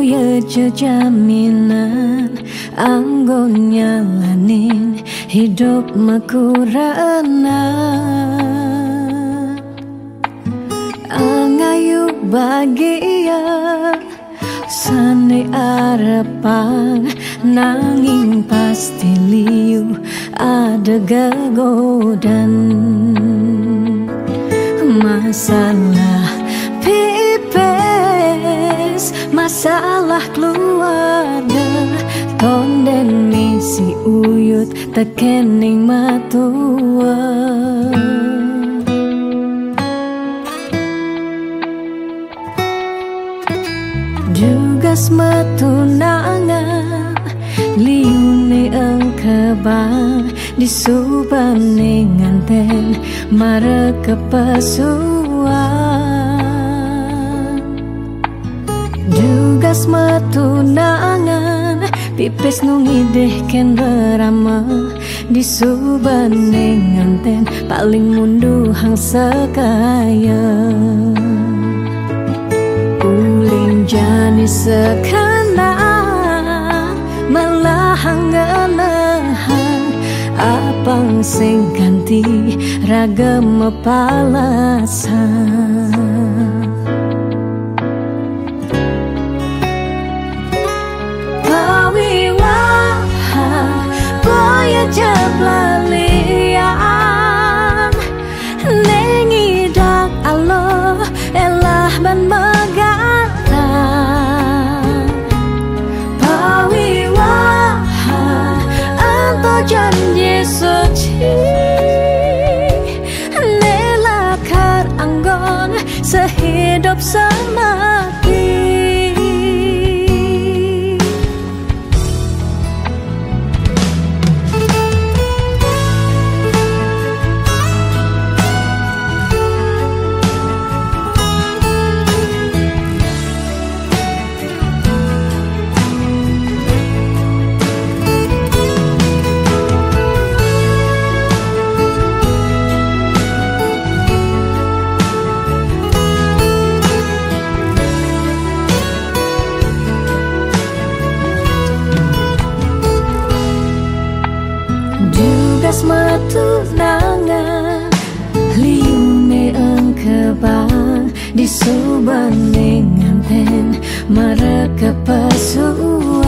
koyo jaminan anggo nyalanin hidup makurana angayu bahagia sane arepan nanging pasti liu ada gegodan masalah pipes masalah keluarga tonden misi uyut tekening matua Dugas matunangan liune engkebang disubane nganten mare kepasuan Dugas matunangan pipis nungideh ken berama disubane nganten paling munduhang sekaya uling jani sekana melahang ngelahan apang sing ganti ragam palasan pawiwaha boya jablalian nengidak Allah elah ban megata pawiwaha anto janji suci nelakar anggon sehidup semati matunangan liune engkebang disubane nganten mare kepasuan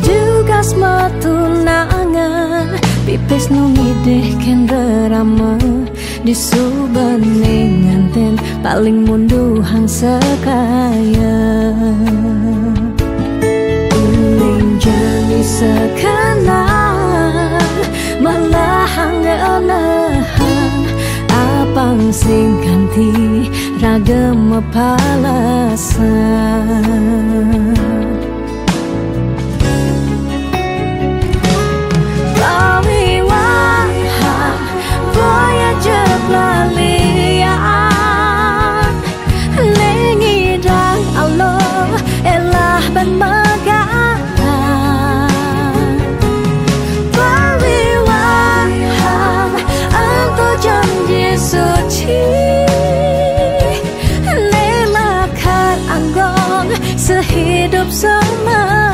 Dugas matunangan pipis nungideh ken berama disubane nganten paling munduhang sekaya jani sekarang melahang ngelahan apang sing ganti ragam palasan pawiwaha boya jablalian nengidang Allah elah ban janji suci nelakar anggon sehidup semati